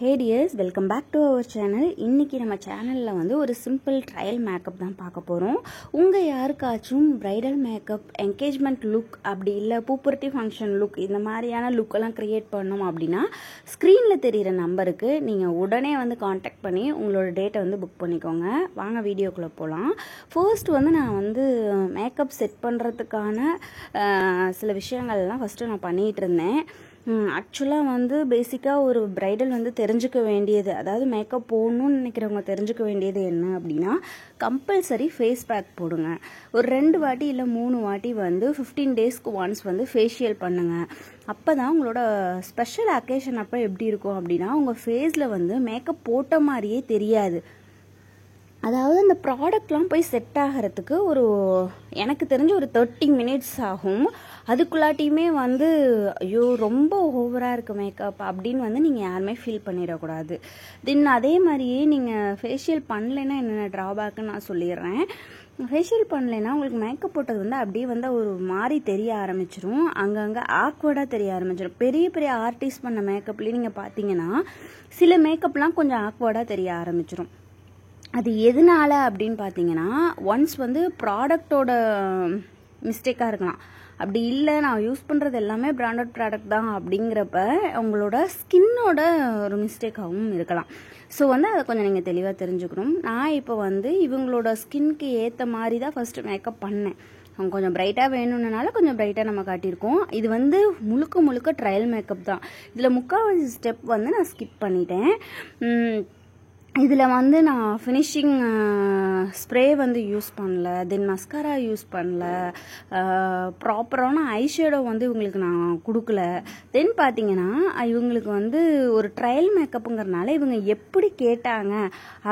Hey dears, welcome back to our channel. இன்னைக்கு நம்ம சேனல்ல வந்து ஒரு சிம்பிள் ட்ரையல் மேக்கப் தான் பார்க்க போறோம். உங்க யாருக்காச்சும் பிரைடல் மேக்கப், என்கேஜ்மெண்ட் லுக் அப்படி இல்ல பூப்பர்ட்டி ஃபங்க்ஷன் லுக் இந்த மாதிரியான லுக் எல்லாம் கிரியேட் பண்ணணும் அப்படினா ஸ்கிரீன்ல தெரியுற நம்பருக்கு நீங்க உடனே வந்து கான்டாக்ட் பண்ணி உங்களோட டேட்டை வந்து புக் பண்ணிக்கோங்க. வாங்க வீடியோக்குள்ள போலாம். ஃபர்ஸ்ட் வந்து நான் வந்து மேக்கப் செட் பண்றதுக்கான சில விஷயங்கள்லாம் ஃபர்ஸ்ட் நான் பண்ணிட்டு இருந்தேன். ஆக்சுவலாக வந்து பேசிக்காக ஒரு பிரைடல் வந்து தெரிஞ்சுக்க வேண்டியது, அதாவது மேக்கப் போடணும்னு நினைக்கிறவங்க தெரிஞ்சுக்க வேண்டியது என்ன அப்படின்னா, கம்பல்சரி ஃபேஸ் பேக் போடுங்க. ஒரு 2 வாட்டி இல்லை 3 வாட்டி வந்து 15 டேஸ்க்கு ஒன்ஸ் வந்து ஃபேஷியல் பண்ணுங்க. அப்போ தான் உங்களோட ஸ்பெஷல் அக்கேஷன் அப்போ எப்படி இருக்கும் அப்படின்னா, உங்கள் ஃபேஸில் வந்து மேக்கப் போட்ட மாதிரியே தெரியாது. அதாவது அந்த ப்ராடக்ட்லாம் போய் செட் ஆகிறதுக்கு எனக்கு தெரிஞ்சு ஒரு 30 மினிட்ஸ் ஆகும். அதுக்குள்ளாட்டியுமே வந்து ஐயோ ரொம்ப ஓவராக இருக்குது மேக்கப் அப்படின்னு வந்து நீங்கள் யாருமே ஃபீல் பண்ணிடக்கூடாது. தென் அதே மாதிரியே நீங்கள் ஃபேஷியல் பண்ணலைன்னா என்னென்ன ட்ராபேக்குன்னு நான் சொல்லிடுறேன். ஃபேஷியல் பண்ணலைன்னா உங்களுக்கு மேக்கப் போட்டது வந்து அப்படியே வந்து ஒரு மாதிரி தெரிய ஆரம்பிச்சிடும். அங்கங்கே ஆக்வர்டாக தெரிய ஆரம்பிச்சிடும். பெரிய பெரிய ஆர்டிஸ்ட் பண்ண மேக்கப்லேயே நீங்கள் பார்த்தீங்கன்னா சில மேக்கப்லாம் கொஞ்சம் ஆக்வர்டாக தெரிய ஆரம்பிச்சிடும். அது எதனால அப்படின்னு பார்த்தீங்கன்னா, ஒன்ஸ் வந்து ப்ராடக்டோட மிஸ்டேக்காக இருக்கலாம். அப்படி இல்லை நான் யூஸ் பண்ணுறது எல்லாமே பிராண்டட் ப்ராடக்ட் தான் அப்படிங்கிறப்ப உங்களோட ஸ்கின்னோட ஒரு மிஸ்டேக்காகவும் இருக்கலாம். ஸோ வந்து அதை கொஞ்சம் நீங்கள் தெளிவாக தெரிஞ்சுக்கணும். நான் இப்போ வந்து இவங்களோட ஸ்கின்க்கு ஏற்ற மாதிரி தான் ஃபஸ்ட்டு மேக்கப் பண்ணேன். அவங்க கொஞ்சம் பிரைட்டாக வேணும்னால கொஞ்சம் பிரைட்டாக நம்ம காட்டியிருக்கோம். இது வந்து முழுக்க முழுக்க ட்ரையல் மேக்கப் தான். இதில் முக்கால்வாசி ஸ்டெப் வந்து நான் ஸ்கிப் பண்ணிட்டேன். இதில் வந்து நான் ஃபினிஷிங் ஸ்ப்ரே வந்து யூஸ் பண்ணல, தென் மஸ்காரா யூஸ் பண்ணல, ப்ராப்பரான ஐஷேடோ வந்து இவங்களுக்கு நான் கொடுக்கல. தென் பார்த்தீங்கன்னா இவங்களுக்கு வந்து ஒரு ட்ரையல் மேக்கப்புங்கிறனால இவங்க எப்படி கேட்டாங்க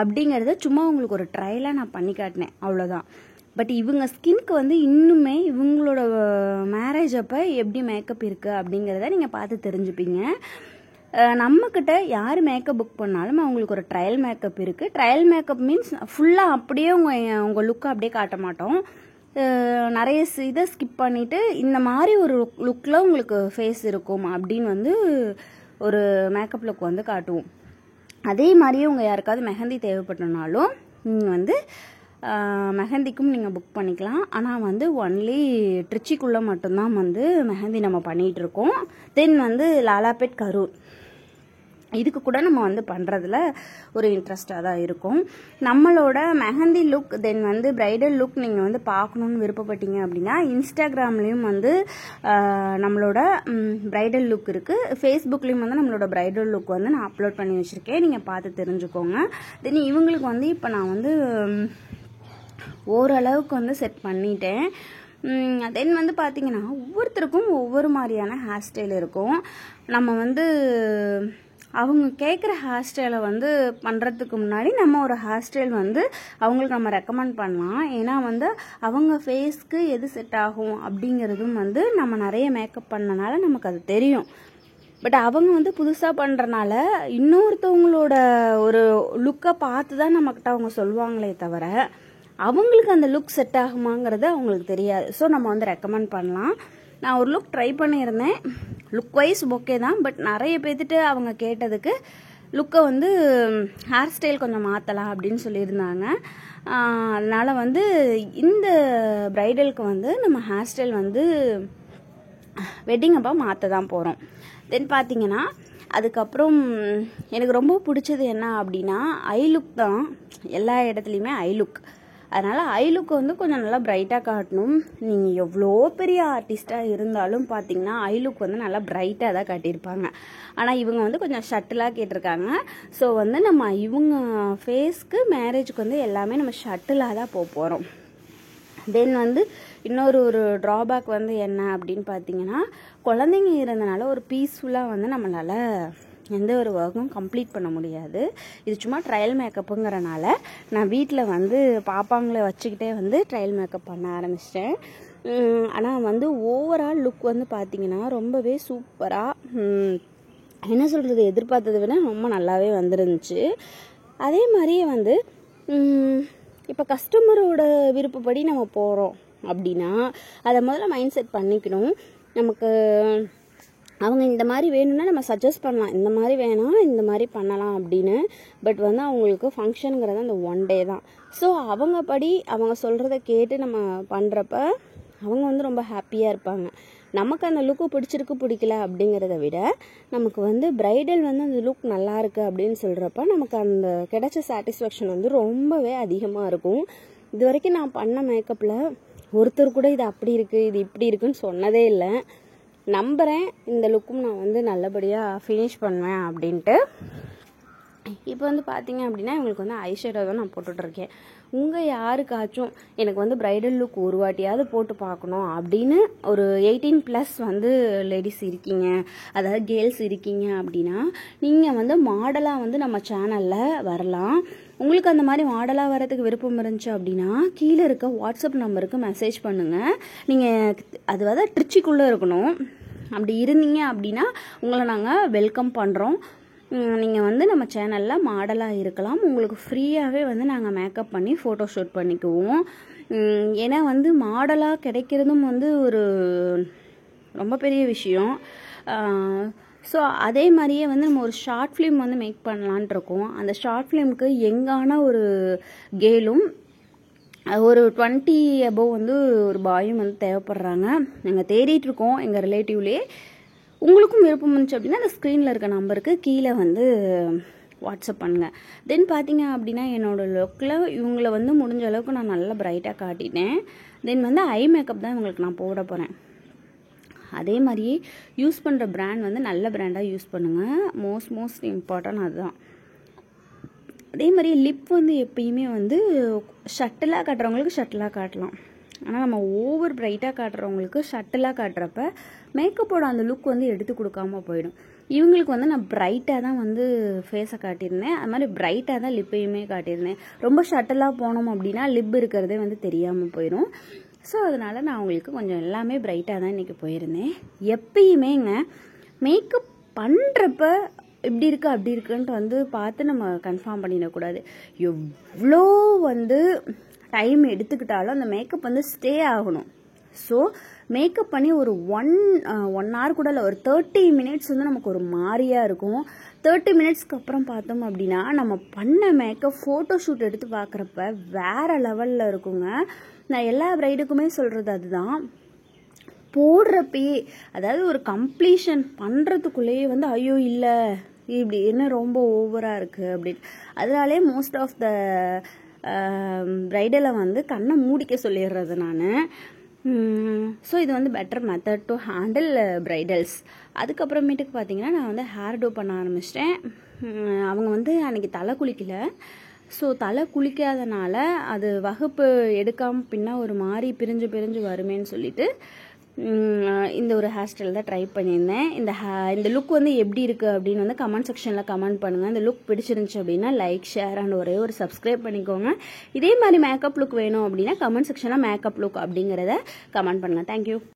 அப்படிங்கிறத சும்மா உங்களுக்கு ஒரு ட்ரையலாக நான் பண்ணி காட்டினேன், அவ்வளோதான். பட் இவங்க ஸ்கின்க்கு வந்து இன்னுமே இவங்களோட மேரேஜ் அப்போ எப்படி மேக்கப் இருக்குது அப்படிங்கிறத நீங்கள் பார்த்து தெரிஞ்சுப்பீங்க. நம்மக்கிட்ட யார் மேக்கப் புக் பண்ணாலும் அவங்களுக்கு ஒரு ட்ரையல் மேக்கப் இருக்குது. ட்ரையல் மேக்கப் மீன்ஸ் ஃபுல்லாக அப்படியே உங்கள் லுக்கை அப்படியே காட்ட மாட்டோம். நிறைய இதை ஸ்கிப் பண்ணிவிட்டு இந்த மாதிரி ஒரு லுக்கில் உங்களுக்கு ஃபேஸ் இருக்கும் அப்படின்னு வந்து ஒரு மேக்கப் லுக் வந்து காட்டுவோம். அதே மாதிரியே உங்கள் யாருக்காவது மெஹந்தி தேவைப்பட்டனாலும் நீங்கள் வந்து மெஹந்திக்கும் நீங்கள் புக் பண்ணிக்கலாம். ஆனால் வந்து ஒன்லி ட்ரிச்சிக்குள்ளே மட்டும்தான் வந்து மெஹந்தி நம்ம பண்ணிகிட்ருக்கோம். தென் வந்து லாலாபேட், கரூர் இதுக்கு கூட நம்ம வந்து பண்ணுறதுல ஒரு இன்ட்ரெஸ்டாக தான் இருக்கும். நம்மளோட மெஹந்தி லுக் தென் வந்து பிரைடல் லுக் நீங்கள் வந்து பார்க்கணுன்னு விருப்பப்பட்டீங்க அப்படின்னா இன்ஸ்டாகிராம்லேயும் வந்து நம்மளோட பிரைடல் லுக் இருக்குது. ஃபேஸ்புக்லேயும் வந்து நம்மளோட பிரைடல் லுக் வந்து நான் அப்லோட் பண்ணி வச்சுருக்கேன், நீங்கள் பார்த்து தெரிஞ்சுக்கோங்க. தென் இவங்களுக்கு வந்து இப்போ நான் வந்து ஓரளவுக்கு வந்து செட் பண்ணிட்டேன். தென் வந்து பார்த்தீங்கன்னா ஒவ்வொருத்தருக்கும் ஒவ்வொரு மாதிரியான ஹேர் ஸ்டைல் இருக்கும். நம்ம வந்து அவங்க கேட்குற ஹேர் ஸ்டைலை வந்து பண்ணுறதுக்கு முன்னாடி நம்ம ஒரு ஹேர் ஸ்டைல் வந்து அவங்களுக்கு நம்ம ரெக்கமெண்ட் பண்ணலாம். ஏன்னா வந்து அவங்க ஃபேஸ்க்கு எது செட் ஆகும் அப்படிங்கிறதும் வந்து நம்ம நிறைய மேக்கப் பண்ணனால நமக்கு அது தெரியும். பட் அவங்க வந்து புதுசாக பண்ணுறனால இன்னொருத்தவங்களோட ஒரு லுக்கை பார்த்து தான் நம்மக்கிட்ட அவங்க சொல்லுவாங்களே தவிர அவங்களுக்கு அந்த லுக் செட் ஆகுமாங்கிறது அவங்களுக்கு தெரியாது. ஸோ நம்ம வந்து ரெக்கமெண்ட் பண்ணலாம். நான் ஒரு லுக் ட்ரை பண்ணியிருந்தேன். லுக் வைஸ் ஓகே தான். பட் நிறைய பேர்த்துட்டு அவங்க கேட்டதுக்கு லுக்கை வந்து ஹேர் ஸ்டைல் கொஞ்சம் மாற்றலாம் அப்படின்னு சொல்லியிருந்தாங்க. அதனால் வந்து இந்த பிரைடலுக்கு வந்து நம்ம ஹேர் ஸ்டைல் வந்து வெட்டிங் அப்போ மாற்ற தான் போகிறோம். தென் பார்த்தீங்கன்னா அதுக்கப்புறம் எனக்கு ரொம்ப பிடிச்சது என்ன அப்படின்னா ஐ லுக் தான். எல்லா இடத்துலையுமே ஐ லுக். அதனால் ஐ லுக்கு வந்து கொஞ்சம் நல்லா பிரைட்டாக காட்டணும். நீங்கள் எவ்வளோ பெரிய ஆர்டிஸ்டாக இருந்தாலும் பார்த்தீங்கன்னா ஐ லுக் வந்து நல்லா பிரைட்டாக தான் காட்டியிருப்பாங்க. ஆனால் இவங்க வந்து கொஞ்சம் ஷட்டிலாக கேட்டிருக்காங்க. ஸோ வந்து நம்ம இவங்க ஃபேஸ்க்கு மேரேஜுக்கு வந்து எல்லாமே நம்ம ஷட்டிலாக தான் போகிறோம். தென் வந்து இன்னொரு ட்ராபேக் வந்து என்ன அப்படின்னு பார்த்தீங்கன்னா, குழந்தைங்க இருந்தனால ஒரு பீஸ்ஃபுல்லாக வந்து நம்மளால் எந்த ஒரு ஒர்க்கும் கம்ப்ளீட் பண்ண முடியாது. இது சும்மா ட்ரையல் மேக்கப்புங்கிறனால நான் வீட்டில் வந்து பாப்பாங்களை வச்சுக்கிட்டே வந்து ட்ரையல் மேக்கப் பண்ண ஆரம்பிச்சிட்டேன். ஆனால் வந்து ஓவரால் லுக் வந்து பார்த்திங்கன்னா ரொம்பவே சூப்பராக, என்ன சொல்கிறது, எதிர்பார்த்ததை விட ரொம்ப நல்லாவே வந்துருந்துச்சு. அதே மாதிரியே வந்து இப்போ கஸ்டமரோட விருப்பப்படி நம்ம போகிறோம் அப்படின்னா அதை முதல்ல மைண்ட் செட் பண்ணிக்கணும். நமக்கு அவங்க இந்த மாதிரி வேணும்னா நம்ம சஜஸ்ட் பண்ணலாம், இந்த மாதிரி வேணாம் இந்த மாதிரி பண்ணலாம் அப்படின்னு. பட் வந்து அவங்களுக்கு ஃபங்க்ஷனுங்கிறது அந்த 1 day தான். ஸோ அவங்க சொல்கிறத கேட்டு நம்ம பண்ணுறப்ப அவங்க வந்து ரொம்ப ஹாப்பியாக இருப்பாங்க. நமக்கு அந்த லுக்கு பிடிச்சிருக்கு பிடிக்கல அப்படிங்கிறத விட நமக்கு வந்து பிரைடல் வந்து அந்த லுக் நல்லா இருக்குது அப்படின்னு சொல்கிறப்ப நமக்கு அந்த கிடைச்ச சாட்டிஸ்ஃபேக்ஷன் வந்து ரொம்பவே அதிகமாக இருக்கும். இது வரைக்கும் நான் பண்ண மேக்கப்பில் ஒருத்தர் கூட இது அப்படி இருக்குது இது இப்படி இருக்குன்னு சொன்னதே இல்லை. நம்புகிறேன் இந்த லுக்கும் நான் வந்து நல்லபடியாக ஃபினிஷ் பண்ணுவேன் அப்படின்ட்டு. இப்போ வந்து பார்த்தீங்க அப்படின்னா இவங்களுக்கு வந்து ஐஷேடோ தான் நான் போட்டுட்ருக்கேன். உங்கள் யாருக்காச்சும் எனக்கு வந்து பிரைடல் லுக் ஒரு வாட்டியாவது போட்டு பார்க்கணும் அப்படின்னு ஒரு 18+ வந்து லேடிஸ் இருக்கீங்க, அதாவது கேர்ள்ஸ் இருக்கீங்க அப்படின்னா நீங்கள் வந்து மாடலாக வந்து நம்ம சேனலில் வரலாம். உங்களுக்கு அந்த மாதிரி மாடலாக வரதுக்கு விருப்பம் இருந்துச்சு அப்படின்னா கீழே இருக்க வாட்ஸ்அப் நம்பருக்கு மெசேஜ் பண்ணுங்கள். நீங்கள் அது வந்து ட்ரிச்சிக்குள்ளே இருக்கணும். அப்படி இருந்தீங்க அப்படின்னா உங்களை நாங்கள் வெல்கம் பண்ணுறோம். நீங்கள் வந்து நம்ம சேனலில் மாடலாக இருக்கலாம். உங்களுக்கு ஃப்ரீயாகவே வந்து நாங்கள் மேக்கப் பண்ணி ஃபோட்டோ ஷூட் பண்ணிக்குவோம். ஏன்னா வந்து மாடலாக கிடைக்கிறதும் வந்து ஒரு ரொம்ப பெரிய விஷயம். ஸோ அதே மாதிரியே வந்து நம்ம ஒரு ஷார்ட் ஃபிலிம் வந்து மேக் பண்ணலான் இருக்கோம். அந்த ஷார்ட் ஃபிலிமுக்கு எங்கான ஒரு கேலும் ஒரு 20 above வந்து ஒரு பாயும் வந்து தேவைப்படுறாங்க. நாங்கள் தேடிட்டுருக்கோம் எங்கள் ரிலேட்டிவ்லேயே. உங்களுக்கும் விருப்பம் இருந்துச்சு அப்படின்னா அந்த ஸ்க்ரீனில் இருக்க நம்பருக்கு கீழே வந்து வாட்ஸ்அப் பண்ணுங்கள். தென் பார்த்தீங்க அப்படின்னா என்னோடய லுக்கில் இவங்களை வந்து முடிஞ்ச அளவுக்கு நான் நல்லா பிரைட்டாக காட்டிட்டேன். தென் வந்து ஐ மேக்கப் தான் இவங்களுக்கு நான் போட போகிறேன். அதே மாதிரியே யூஸ் பண்ணுற பிராண்ட் வந்து நல்ல பிராண்டாக யூஸ் பண்ணுங்கள். மோஸ்ட் இம்பார்ட்டன்ட் அதுதான். அதே மாதிரி லிப் வந்து எப்பயுமே வந்து ஷட்டிலாக காட்டுறவங்களுக்கு ஷட்டிலாக காட்டலாம். ஆனால் நம்ம ஓவர் பிரைட்டாக காட்டுறவங்களுக்கு ஷட்டிலாக காட்டுறப்ப மேக்கப்போட அந்த லுக் வந்து எடுத்து கொடுக்காம போயிடும். இவங்களுக்கு வந்து நான் பிரைட்டாக தான் வந்து ஃபேஸை காட்டியிருந்தேன். அது மாதிரி பிரைட்டாக தான் லிப்பையுமே காட்டியிருந்தேன். ரொம்ப ஷட்டிலாக போனோம் அப்படின்னா லிப் இருக்கிறதே வந்து தெரியாமல் போயிடும். ஸோ அதனால் நான் அவங்களுக்கு கொஞ்சம் எல்லாமே பிரைட்டாக தான் இன்றைக்கி போயிருந்தேன். எப்பயுமேங்க மேக்கப் பண்ணுறப்ப இப்படி இருக்கு அப்படி இருக்குன்ட்டு வந்து பார்த்து நம்ம கன்ஃபார்ம் பண்ணிடக்கூடாது. எவ்வளோ வந்து டைம் எடுத்துக்கிட்டாலும் அந்த மேக்கப் வந்து ஸ்டே ஆகணும். ஸோ மேக்கப் பண்ணி ஒரு 1 hour கூட இல்லை, ஒரு 30 minutes வந்து நமக்கு ஒரு மாதிரியாக இருக்கும். 30 minutesக்கு அப்புறம் பார்த்தோம் அப்படின்னா நம்ம பண்ண மேக்கப் ஃபோட்டோ ஷூட் எடுத்து பார்க்குறப்ப வேறு லெவலில் இருக்குங்க. நான் எல்லா பிரைடுக்குமே சொல்கிறது அதுதான். போடுறப்பயே அதாவது ஒரு கம்ப்ளீஷன் பண்ணுறதுக்குள்ளேயே வந்து ஐயோ இல்லை இப்படி என்ன ரொம்ப ஓவராக இருக்குது அப்படின்னு. அதனாலே மோஸ்ட் ஆஃப் த பிரைடலை வந்து கண்ணை மூடிக்க சொல்லிடுறது நான். ஸோ இது வந்து better method to handle bridals. அதுக்கப்புறமேட்டுக்கு பார்த்தீங்கன்னா நான் வந்து ஹேர் டோ பண்ண ஆரம்பிச்சிட்டேன். அவங்க வந்து அன்றைக்கி தலை குளிக்கலை. ஸோ தலை குளிக்காதனால அது வகுப்பு எடுக்காமல் பின்னா ஒரு மாதிரி பிரிஞ்சு வருமேன்னு சொல்லிட்டு இந்த ஒரு ஹேர் ஸ்டைல் தான் ட்ரை பண்ணியிருந்தேன். இந்த லுக் வந்து எப்படி இருக்குது அப்படின்னு வந்து கமெண்ட் செக்ஷனில் கமெண்ட் பண்ணுங்கள். இந்த லுக் பிடிச்சிருந்துச்சு அப்படின்னா லைக், ஷேர் அண்ட் ஒரே ஒரு சப்ஸ்கிரைப் பண்ணிக்கோங்க. இதே மாதிரி மேக்கப் லுக் வேணும் அப்படின்னா கமெண்ட் செக்ஷனில் மேக்கப் லுக் அப்படிங்கிறத கமெண்ட் பண்ணுங்கள். தேங்க்யூ.